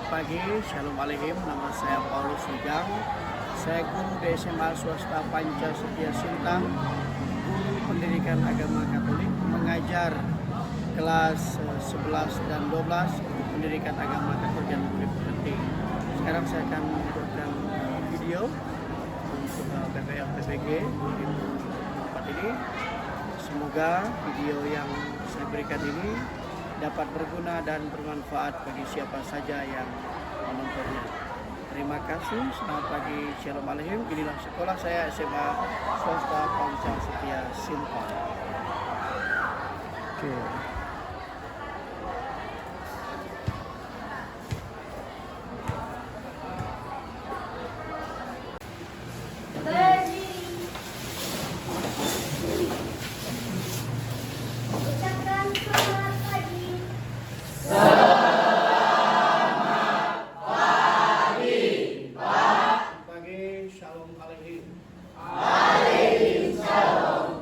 pagi, Shalom Aleichem. Nama saya Paulus Ujang. Saya guru di SMA Swasta Panca Setia Sintang, guru pendidikan agama Katolik, mengajar kelas 11 dan 12 pendidikan agama Katolik yang lebih penting. Sekarang saya akan membuatkan video untuk PPL PPG di tempat ini. Semoga video yang saya berikan ini dapat berguna dan bermanfaat bagi siapa saja yang menontonnya. Terima kasih, selamat pagi, Shalom Aleichem. Inilah sekolah saya, SMA Swasta Panca Setia Sintang. Oke.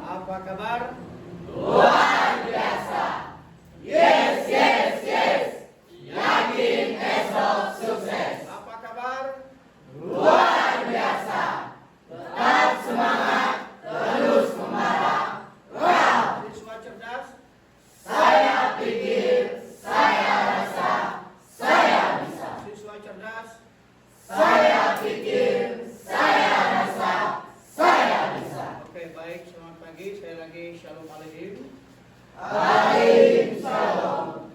Apa kabar? Luar biasa. Yes, yes, yes. Yakin esok sukses. Apa kabar? Luar biasa. Tetap semangat, terus membawa. Wow. Siswa cerdas? Saya pikir, saya rasa, saya bisa. Siswa cerdas? Saya pikir, saya rasa, saya bisa. Oke, baik, selamat pagi. Saya lagi Shalom Aleichem. Aleichem Shalom.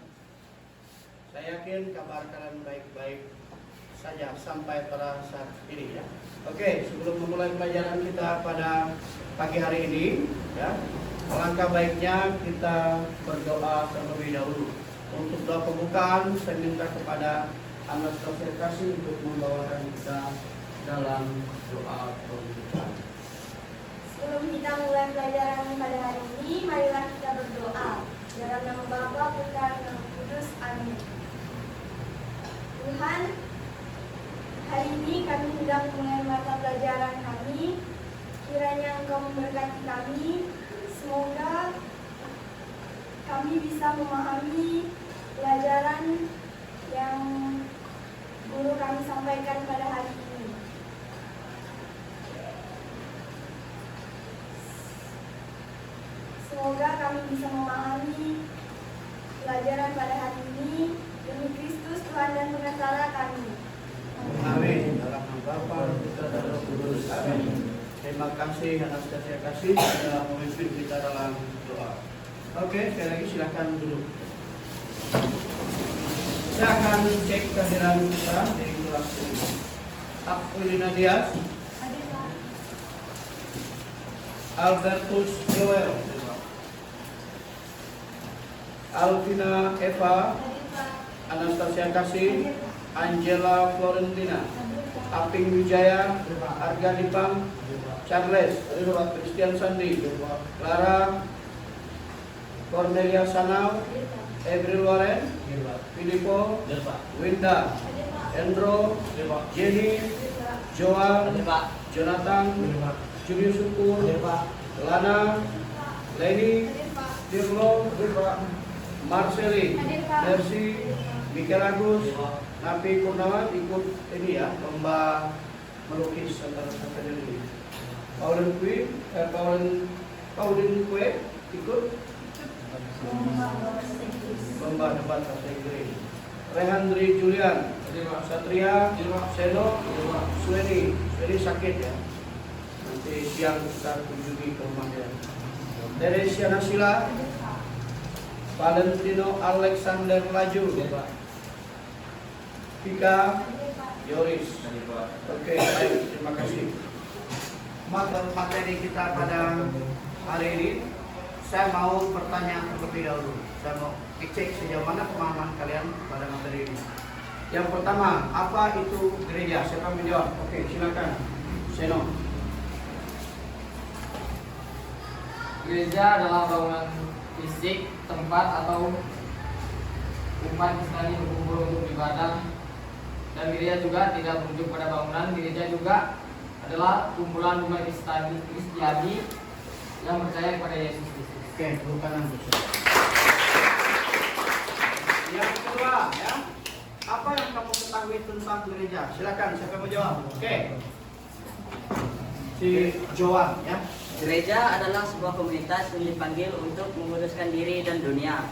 Saya yakin kabar kalian baik-baik saja sampai pada saat ini ya. Oke, sebelum memulai pelajaran kita pada pagi hari ini ya, alangkah baiknya kita berdoa terlebih dahulu. Untuk doa pembukaan saya minta kepada Anastasia Kasih untuk membawakan kita dalam doa pembukaan. Sebelum kita mulai pelajaran pada hari ini, marilah kita berdoa. Dalam nama Bapa, Putra, dan Roh Kudus. Amin. Tuhan, hari ini kami sedang mulai mata pelajaran kami. Kiranya Engkau memberkati kami. Semoga kami bisa memahami pelajaran yang guru kami sampaikan pada hari ini. Semoga kami bisa memahami pelajaran pada hari ini demi Kristus Tuhan dan Pengasala kami. Amin. Dalam nama Bapa, Putra, dan Roh Kudus. Amin. Terima kasih Anastasia Kasih sudah memimpin kita dalam doa. Oke, sekali lagi silakan duduk. Saya akan cek kehadiran kita di kelas ini. Aquilina Dias, Albertus Joel, Alvina Eva, Anastasia Kasih, Angela Florentina, Aping Wijaya, Arga Dipang, Charles, Christian Sandi, Clara, Cornelia Sanau, April Warren, Filippo, Winda, Endro, Jenny, Joel, Jonathan, Julius Syukur, Lana, Leni, Dirlo, Marceli, Mercy, Michael Agus, Napi Kurnawan ikut ini ya, lomba melukis antara satu ini. Pauline Kue ikut lomba debat bahasa Inggris. Rehandri Julian, Satria, Seno, Sueni sakit ya. Nanti siang kita kunjungi ke rumahnya. Teresia Nasila, Valentino Alexander Laju, Tika, Yoris. Oke, baik, terima kasih. Materi kita pada hari ini, saya mau bertanya terlebih dahulu. Saya mau cek sejauh mana pemahaman kalian pada materi ini. Yang pertama, apa itu gereja? Siapa menjawab? Oke, silakan. Seno. Gereja adalah bangunan fisik, tempat atau umat Kristen berkumpul untuk ibadah. Dan gereja juga tidak merujuk pada bangunan. Gereja juga adalah kumpulan umat Kristiani yang percaya kepada Yesus Kristus. Oke, bukan yang yang kedua ya. apa yang kamu ketahui tentang gereja? Silakan, siapa mau jawab? Oke. Si Joan ya. Gereja adalah sebuah komunitas yang dipanggil untuk menguduskan diri dan dunia.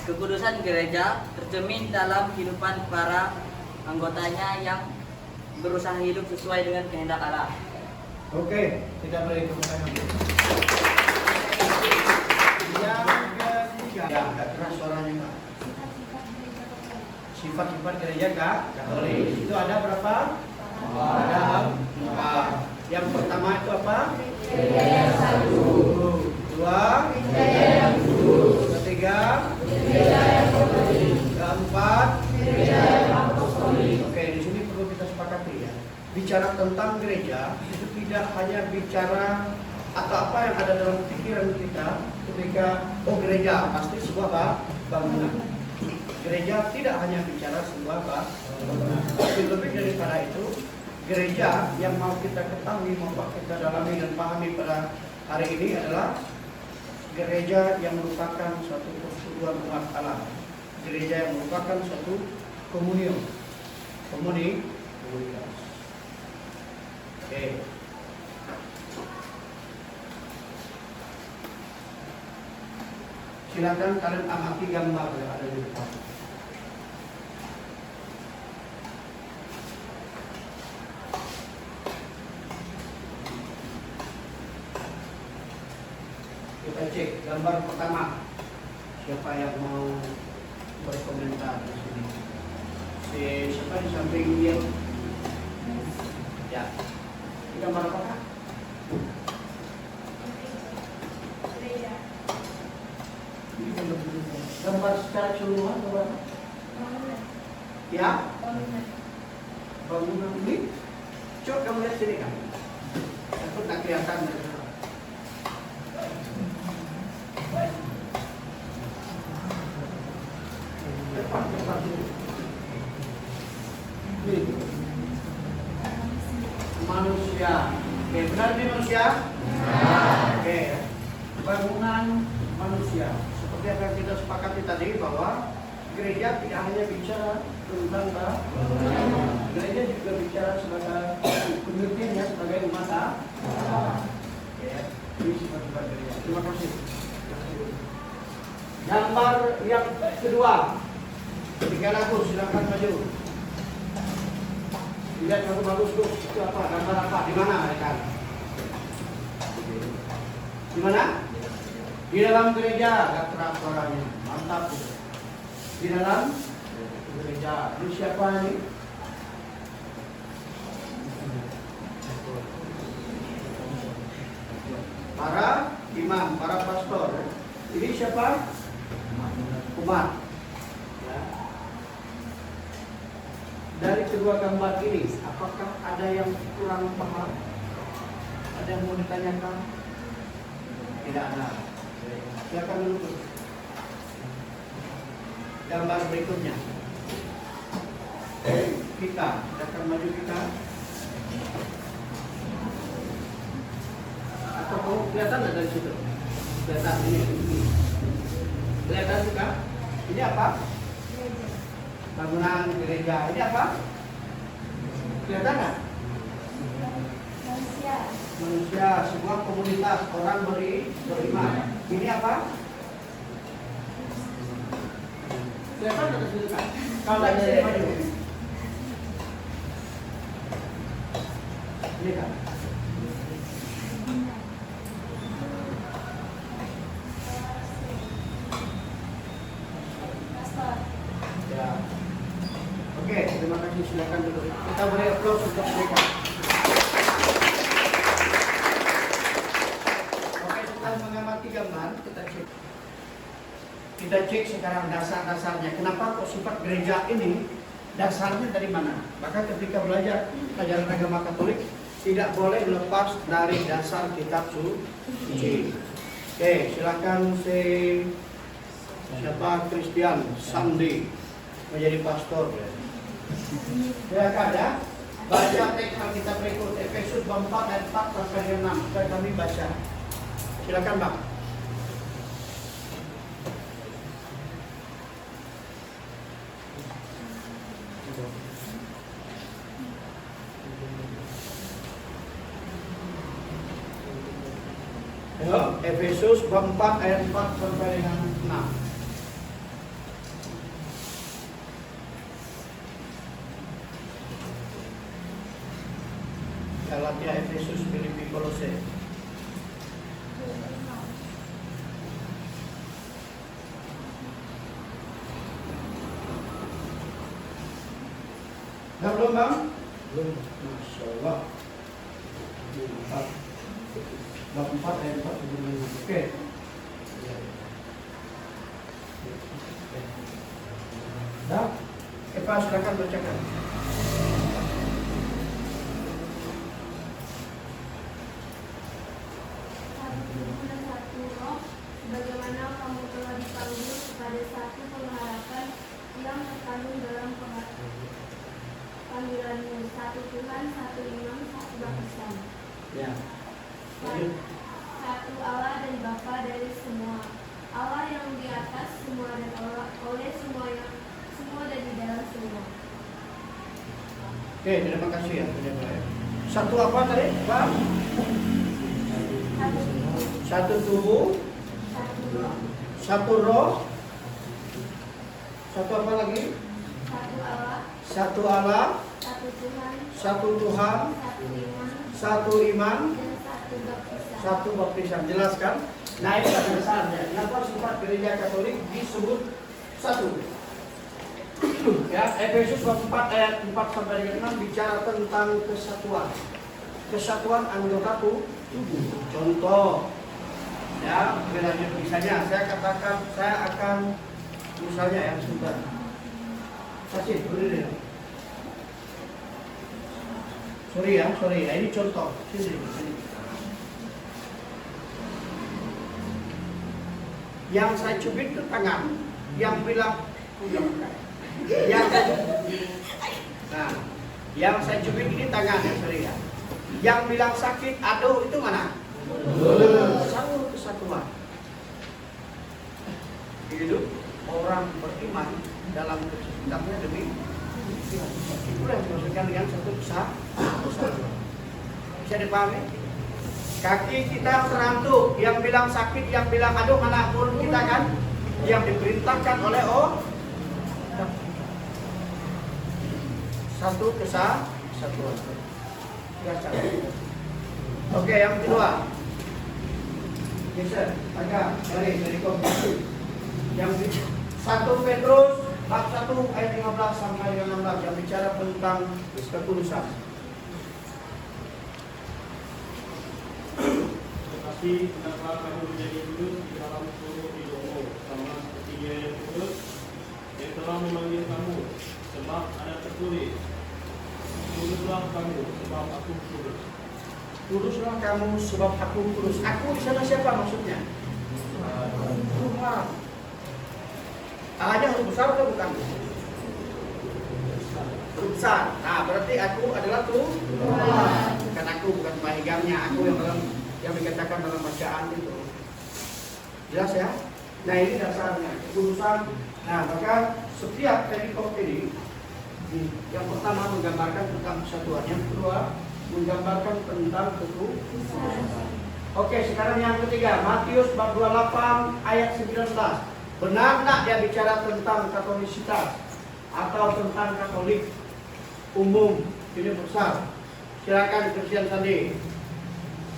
Kekudusan gereja tercermin dalam kehidupan para anggotanya yang berusaha hidup sesuai dengan kehendak Allah. Oke, tidak boleh kemudian. Yang ketiga, ya, agak keras suaranya Kak. Sifat-sifat gereja Katolik. Itu ada berapa? Ada 4. Yang pertama itu apa? Gereja yang satu. Dua. Gereja yang kudus. Ketiga. Gereja yang katolik. Keempat. Gereja yang apostolik. Oke, di sini perlu kita sepakati ya. Bicara tentang gereja itu tidak hanya bicara atau apa yang ada dalam pikiran kita ketika gereja pasti sebuah bangunan. Gereja tidak hanya bicara sebuah bangunan, tapi lebih daripada itu, gereja yang mau kita ketahui, mau kita dalami dan pahami pada hari ini adalah gereja yang merupakan suatu persekutuan umat Allah. Gereja yang merupakan suatu komunitas. Oke. Silakan kalian amati gambar yang ada di depan. Kita cek gambar pertama. Siapa yang mau berkomentar di sini? Siapa di samping dia? Ya. Ini gambar apa Kak? Gereja. Ini gambar secara keseluruhan gambar apa? Bangunan. Ya, Bangunan. bangunan ini. Coba kamu lihat sini kan. Aku tak kelihatan. Depan. Ini. Manusia. Oke, benar ini manusia? Oke. Bangunan manusia. Seperti yang kita sepakati tadi bahwa gereja tidak hanya bicara tentang gereja juga bicara sebagai pengertiannya sebagai umat Allah. Ya, ini sifat-sifat gereja. Terima kasih. Gambar yang kedua. Tiga lagu, silakan maju. Lihat yang bagus tuh. Itu apa? Gambar apa? Di mana mereka? Di mana? Di dalam gereja. Gak keras suaranya. Mantap. Di dalam gereja. Ini siapa ini? Para imam, para pastor. Ini siapa? Umat. Ya. Dari kedua gambar ini, apakah ada yang kurang paham? Ada yang mau ditanyakan? Tidak ada. Silakan dulu. Gambar berikutnya. Kita akan maju kita. Atau mau kelihatan nggak dari situ? Kelihatan ini. Kelihatan juga? Ini apa? Bangunan gereja. Ini apa? Kelihatan nggak? Manusia. Manusia, sebuah komunitas orang beriman. Ini apa? Kelihatan nggak dari situ kan? Kalau dari sini maju. Ini kan? Pastor. Ya. Oke, terima kasih. Silakan duduk. Kita beri aplaus untuk mereka. Oke, setelah mengamati gambar, kita cek sekarang dasar-dasarnya. Kenapa kok sifat gereja ini dasarnya dari mana? Maka ketika belajar ajaran agama Katolik tidak boleh lepas dari dasar kitab suci. Oke, silakan siapa Christian Sandi menjadi pastor. Silakan ya. Baca teks Alkitab berikut Efesus 4 ayat 4 sampai 6. Kita kami baca. Silakan Bang. Efesus bab 4 ayat 4 sampai dengan 6. Galatia, Efesus, Filipi, Kolose. Dah belum bang? Belum. Masya Allah. Bab 4 ayat 4 sampai dengan 6. Oke. Dah? Eva silakan bacakan. Bagaimana kamu telah dipanggil kepada satu pengharapan yang terkandung dalam panggilanmu, satu Tuhan, satu iman, satu baptisan. Ya. Satu Allah dan Bapa dari semua, Allah yang di atas semua dan oleh semua dan di dalam semua. Oke, terima kasih ya. Satu apa tadi, Pak? Satu tubuh, satu roh, satu apa lagi? Satu Allah, satu Tuhan, satu iman, dan satu baptisan. Jelaskan. Nah ini dasarnya. Kenapa sifat gereja Katolik disebut satu? Ya, Efesus 4 ayat 4 sampai dengan 6 bicara tentang kesatuan. Kesatuan anggota tubuh. Contoh, ya, misalnya saya katakan saya akan misalnya yang sebentar. Kasih, berdiri. Sorry ya, ini contoh. Sini. Yang saya cubit itu tangan, yang bilang yang saya cubit ini tangan ya, sorry ya. Yang bilang sakit, aduh itu mana? Satu kesatuan. Begitu orang beriman dalam kecintaannya demi itulah yang dimaksudkan dengan satu kesatuan. Bisa dipahami? Kaki kita terantuk, yang bilang sakit, yang bilang aduh mana mulut kita kan? Yang diperintahkan oleh satu kesatuan. Oke, yang kedua. Geser, agak dari komisi. Yang 1 Petrus bab 1 ayat 15 sampai dengan 16 yang bicara tentang kekudusan. Tetapi hendaklah kamu menjadi kudus di dalam seluruh hidupmu, sama seperti Dia yang kudus, yang telah memanggil kamu, sebab ada tertulis, kuduslah kamu, sebab Aku kudus. Kuduslah kamu sebab Aku kudus. Aku di sana siapa maksudnya? Tuhan. Allahnya huruf besar atau bukan? Huruf besar. Nah, berarti aku adalah Tuhan. Bukan aku, bukan bahigamnya. Aku yang dikatakan dalam bacaan itu. Jelas ya? Nah, ini dasarnya kekudusan. Nah, maka setiap perikop ini yang pertama menggambarkan tentang kesatuan, yang kedua menggambarkan tentang kekudusan. Oke, sekarang yang ketiga, Matius bab 28 ayat 19. Benar tak dia bicara tentang katolisitas atau tentang Katolik umum ini besar? Silakan Christian Sandi.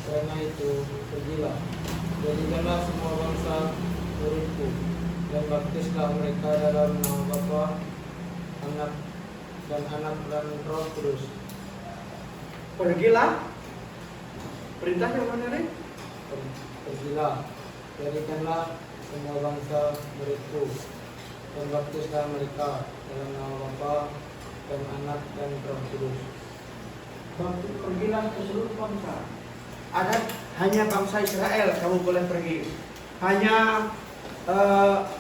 Karena itu, pergilah, jadikanlah semua bangsa muridku, dan baptislah mereka dalam nama Bapa, Anak, dan Roh Kudus. Pergilah. Perintahnya mana nih? Pergilah, jadikanlah semua bangsa muridku, dan baptislah mereka dalam nama Bapa, dan Anak, dan Roh Kudus. Pergilah ke seluruh bangsa. Ada hanya bangsa Israel kamu boleh pergi. Hanya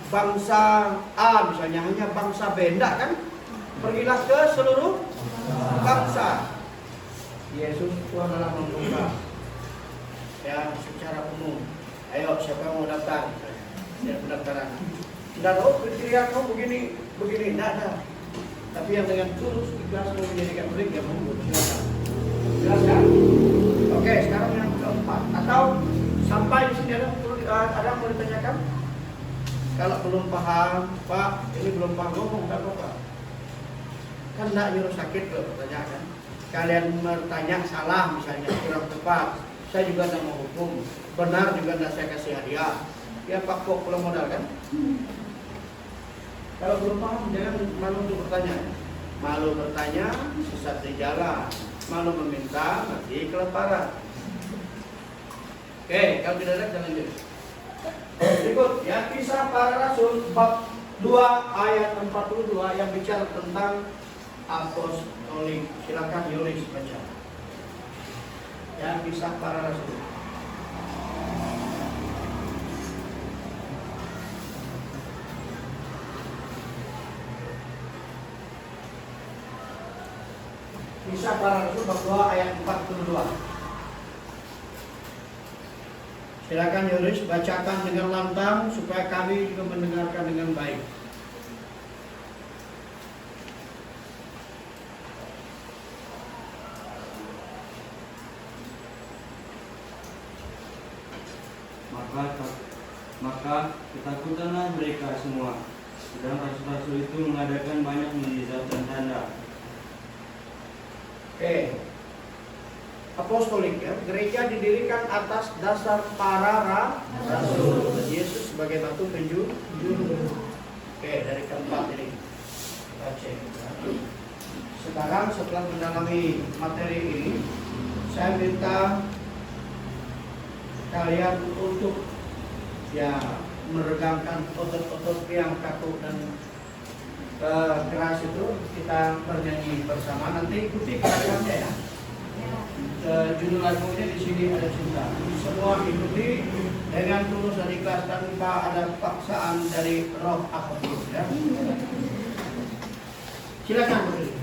bangsa A misalnya, hanya bangsa B, enggak kan? Pergilah ke seluruh bangsa. Yesus Tuhan adalah membuka ya secara umum. Ayo siapa yang mau daftar? Ya pendaftaran. Tidak ada kriteria kamu begini, tidak ada. Tapi yang dengan tulus ikhlas mau menjadi Katolik ya monggo silakan. Jelas kan? Oke, sekarang yang keempat atau Sampai di sini ada yang mau ditanyakan? Kalau belum paham, Pak, ini belum paham ngomong, enggak apa-apa. Kan enggak nyuruh sakit kalau pertanyaan. Kalian bertanya salah misalnya, kurang tepat. Saya juga tidak mau hukum. Benar juga tidak saya kasih hadiah. Ya Pak Kok pulang modal kan? Kalau belum paham jangan malu untuk bertanya. Malu bertanya sesat di jalan. Malu meminta mati kelaparan. Oke, kalau tidak ada jangan lanjut. Berikut ya, Kisah Para Rasul bab 2 ayat 42 yang bicara tentang apostolik. Silakan Yoris baca. Ya, Kisah Para Rasul. Kisah Para Rasul bab 2 ayat 42. Silakan Yoris bacakan dengan lantang supaya kami juga mendengarkan dengan baik. Maka ketakutanlah mereka semua. Sedang rasul-rasul itu mengadakan banyak mukjizat dan tanda. Oke. Apostolik ya, gereja didirikan atas dasar para rasul. Yesus sebagai batu penjuru. Oke, dari keempat ini kita cek. Sekarang setelah mendalami materi ini, saya minta kalian untuk ya meregangkan otot-otot yang kaku dan keras itu. Kita bernyanyi bersama. Nanti ikuti kata-katanya ya. Judul lagunya di sini ada cinta. Semua ikuti dengan tulus dan ikhlas tanpa ada paksaan dari roh apapun. Ya. Silakan berdiri.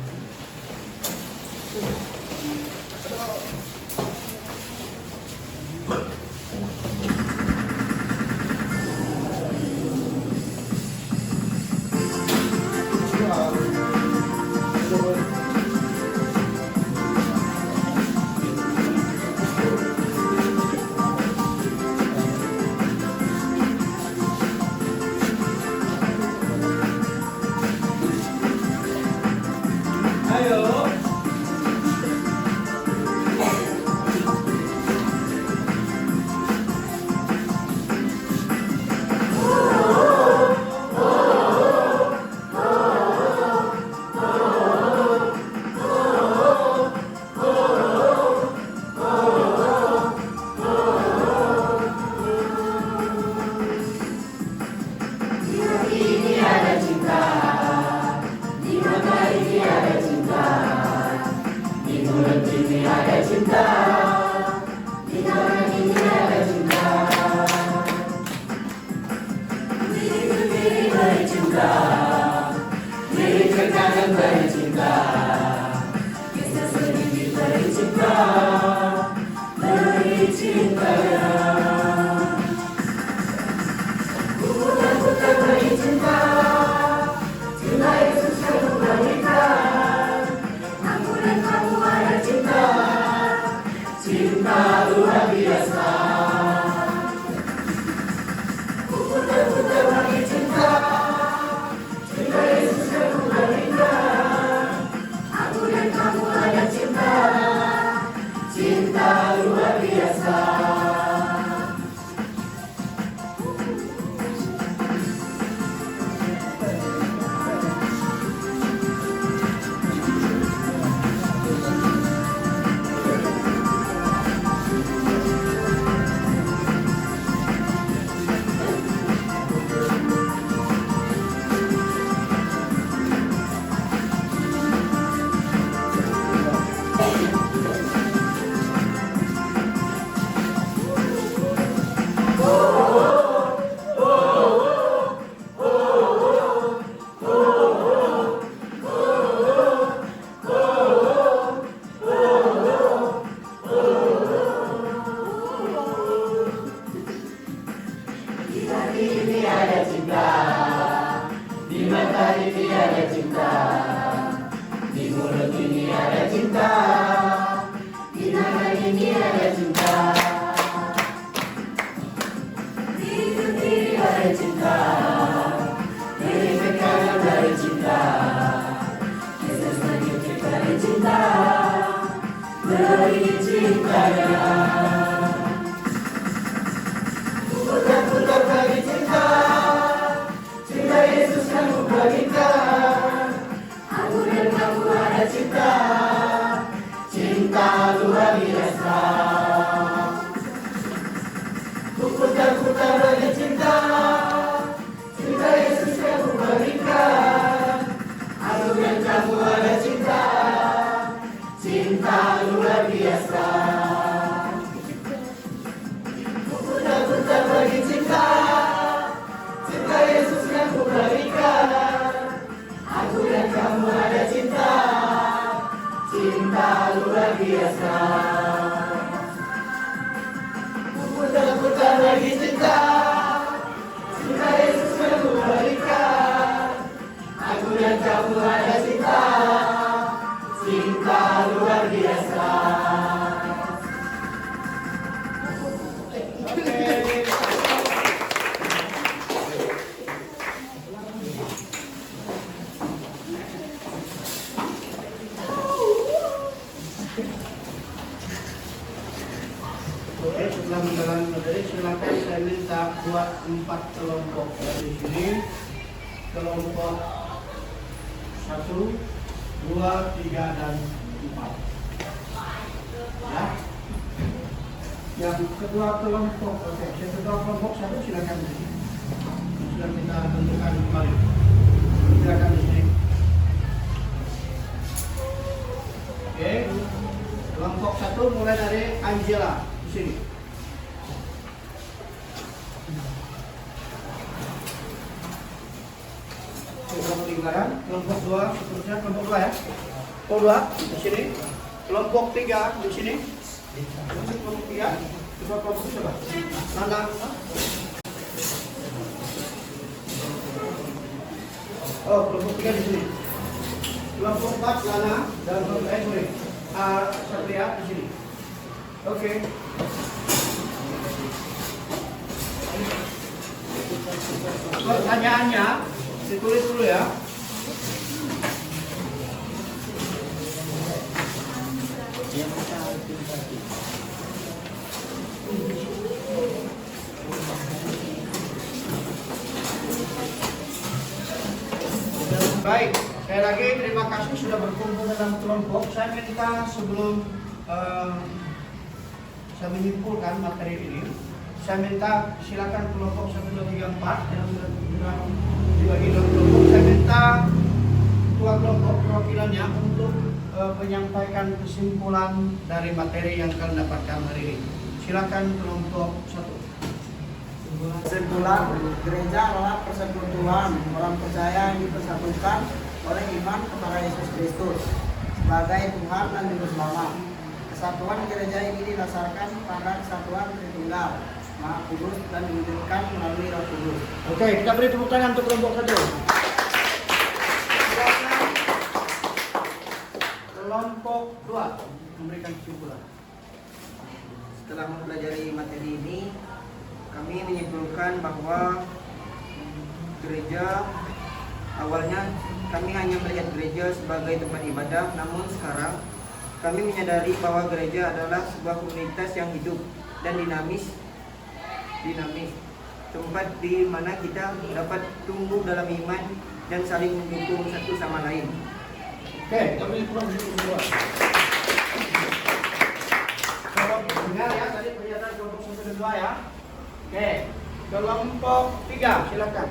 Oke, setelah menjalani materi, silakan saya minta buat 4 kelompok dari sini. Kelompok 1, 2, 3, dan 4. Ya. Yang kedua kelompok, oke, yang kedua kelompok 1 silakan di sini. Sudah kita tentukan kembali. Silakan di sini. Oke. Kelompok 1 mulai dari Angela di sini. Kelompok 3 kan? Kelompok 2 seterusnya kelompok 2 ya. Kelompok 2 di sini. Kelompok 3 di sini. Kelompok 3. Coba kelompok coba. Nana. Oh, kelompok 3 di sini. Kelompok 4 Lana dan kelompok sorry. Satria di sini. Oke. Pertanyaannya ditulis dulu ya. Baik, sekali lagi terima kasih sudah berkumpul dalam kelompok. Saya minta sebelum saya menyimpulkan materi ini, saya minta silakan kelompok 1, 2, 3, 4 yang sudah dibagi dalam kelompok. Saya minta ketua kelompok perwakilannya untuk menyampaikan kesimpulan dari materi yang kalian dapatkan hari ini. Silakan kelompok 1. Kesimpulan, gereja adalah persekutuan orang percaya yang dipersatukan oleh iman kepada Yesus Kristus sebagai Tuhan dan Juru Selamat. Kesatuan gereja ini didasarkan pada kesatuan Tritunggal, Maha Kudus dan diwujudkan melalui Roh Kudus. Oke, kita beri tepuk tangan untuk kelompok 1. Kelompok 2 memberikan kesimpulan. Setelah mempelajari materi ini, kami menyimpulkan bahwa gereja awalnya kami hanya melihat gereja sebagai tempat ibadah, namun sekarang kami menyadari bahwa gereja adalah sebuah komunitas yang hidup dan dinamis, tempat di mana kita dapat tumbuh dalam iman dan saling mendukung satu sama lain. Oke, kami kesimpulan. Kelompok dengar ya, tadi pernyataan kelompok 1 dan 2 ya. Oke, kelompok 3 silakan.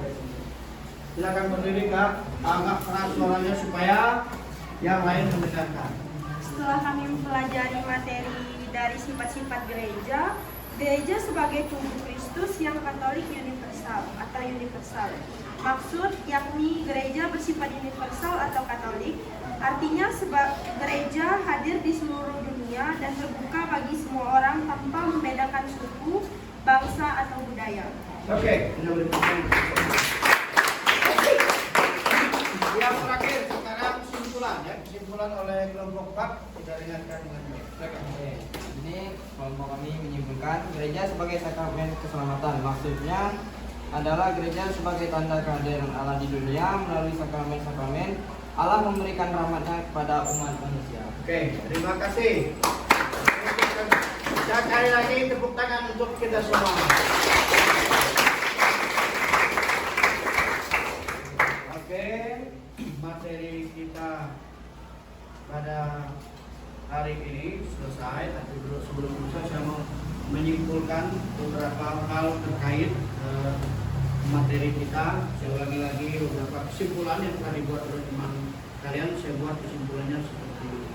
Silakan berdiri Kak, agak keras suaranya supaya yang lain mendengarkan. Setelah kami mempelajari materi dari sifat-sifat gereja, gereja sebagai tubuh Kristus yang Katolik universal atau universal. Maksud yakni gereja bersifat universal atau Katolik, artinya gereja hadir di seluruh dunia dan terbuka bagi semua orang tanpa membedakan suku, bangsa atau budaya. Oke, yang terakhir sekarang kesimpulan ya, kesimpulan oleh kelompok 4 kita dengarkan dengan baik. Silakan. Ini kelompok kami menyimpulkan gereja sebagai sakramen keselamatan. Maksudnya adalah gereja sebagai tanda kehadiran Allah di dunia. Melalui sakramen-sakramen Allah memberikan rahmat-Nya kepada umat manusia. Oke, terima kasih. Sekali lagi tepuk tangan untuk kita semua. Oke, materi kita pada hari ini selesai. Tapi sebelum selesai saya mau menyimpulkan beberapa hal terkait materi kita. Saya ulangi lagi beberapa kesimpulan yang telah dibuat oleh teman kalian. Saya buat kesimpulannya seperti ini.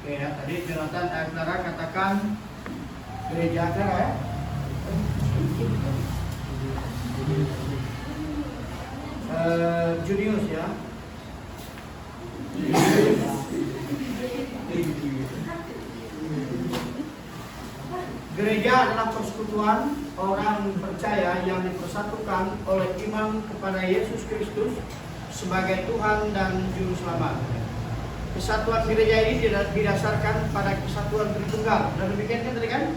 Oke ya, tadi Jonathan Agnara katakan gereja Agnara ya. Junius ya. Gereja adalah persekutuan orang percaya yang dipersatukan oleh iman kepada Yesus Kristus sebagai Tuhan dan Juru Selamat. Kesatuan gereja ini didasarkan pada kesatuan Tritunggal. Dan demikian kan tadi kan?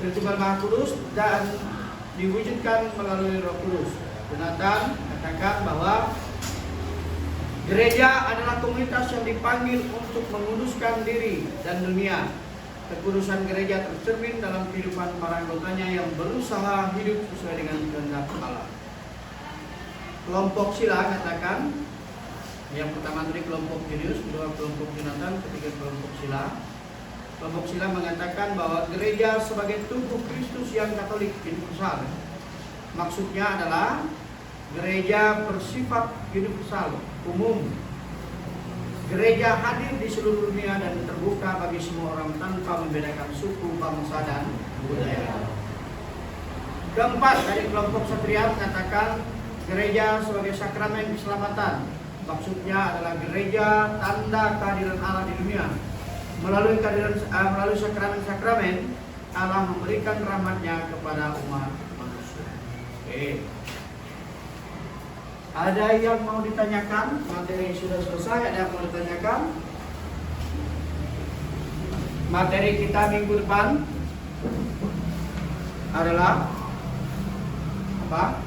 Tritunggal Maha Kudus dan diwujudkan melalui Roh Kudus. Jonathan katakan bahwa gereja adalah komunitas yang dipanggil untuk menguduskan diri dan dunia. Kekudusan gereja tercermin dalam kehidupan para anggotanya yang berusaha hidup sesuai dengan kehendak Allah. Kelompok Sila katakan, yang pertama tadi kelompok Junius, kedua kelompok Jonathan, ketiga kelompok Sila. Kelompok Sila mengatakan bahwa gereja sebagai tubuh Kristus yang Katolik universal. Maksudnya adalah gereja bersifat universal, umum. Gereja hadir di seluruh dunia dan terbuka bagi semua orang tanpa membedakan suku, bangsa, dan budaya. Keempat, dari kelompok Satria mengatakan gereja sebagai sakramen keselamatan. Maksudnya adalah gereja tanda kehadiran Allah di dunia. Melalui sakramen-sakramen, Allah memberikan rahmat-Nya kepada umat manusia. Oke. Ada yang mau ditanyakan? Materi sudah selesai. Ada yang mau ditanyakan? Materi kita minggu depan adalah apa?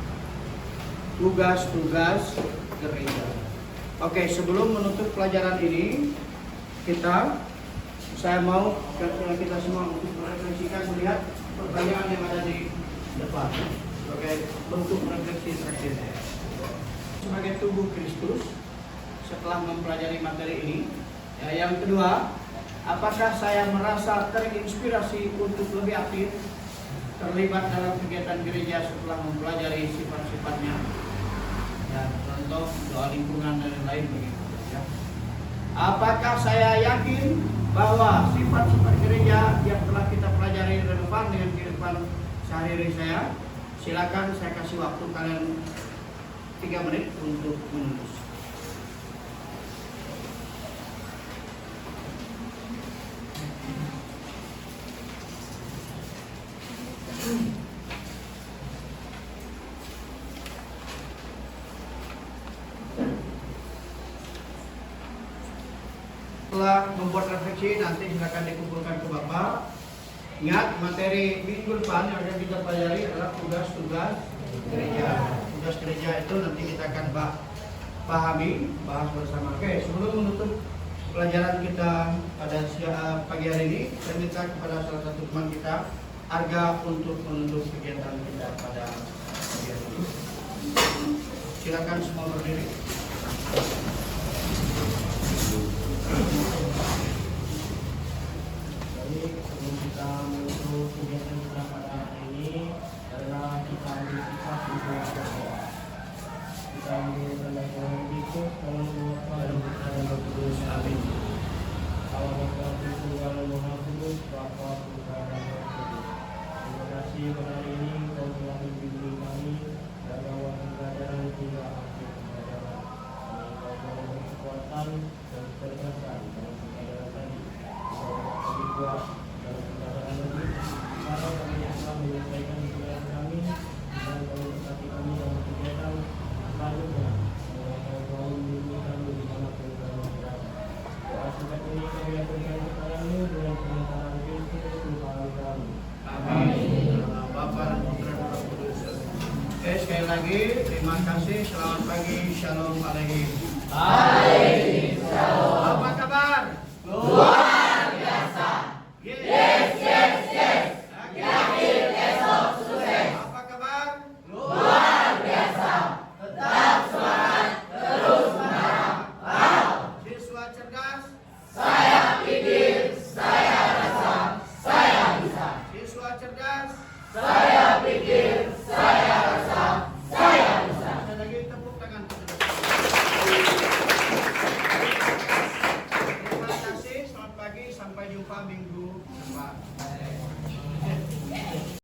Tugas-tugas gereja. Oke, sebelum menutup pelajaran ini, saya mau kita semua untuk merefleksikan, melihat pertanyaan yang ada di depan sebagai bentuk refleksi terakhir. Sebagai tubuh Kristus, setelah mempelajari materi ini, ya, yang kedua, apakah saya merasa terinspirasi untuk lebih aktif terlibat dalam kegiatan gereja setelah mempelajari sifat-sifatnya? Ya, contoh doa lingkungan dan lain-lain begitu. Ya. Apakah saya yakin bahwa sifat-sifat gereja yang telah kita pelajari relevan dengan kehidupan sehari-hari saya? Silakan saya kasih waktu kalian 3 menit untuk menulis. Setelah membuat refleksi, nanti silakan dikumpulkan ke Bapak. Ingat, materi minggu depan yang akan kita pelajari adalah tugas-tugas gereja. Tugas gereja itu nanti kita akan bahas bersama. Oke, sebelum menutup pelajaran kita pada pagi hari ini, saya minta kepada salah satu teman kita, Arga, untuk menutup kegiatan kita pada pagi hari ini. Silakan semua berdiri. Jadi sebelum kita menutup kegiatan kita pada hari ini adalah kita ambil sikap untuk berdoa. Kita ambil tanda tangan itu tolong Bapa dan Putra dan Roh Kudus. Amin. Allah Bapa Tunggal Maha Kudus, Bapa Putra dan Roh Kudus. Terima kasih pada hari ini Kau telah membimbing kami dari awal pembelajaran hingga akhir pembelajaran. Kami Kau memberi kekuatan dan kecerdasan dalam pembelajaran tadi. Lebih kuat dalam pembelajaran ini, karena kami telah menyelesaikan pembelajaran kami dan kau berkati kami dalam kegiatan selanjutnya. Kau membimbing kami dimanapun kami berada. Doa singkat ini kami aturkan kepada Oke, sekali lagi terima kasih. Selamat pagi. Shalom alaikum. Waalaikumsalam. Apa kabar? Luar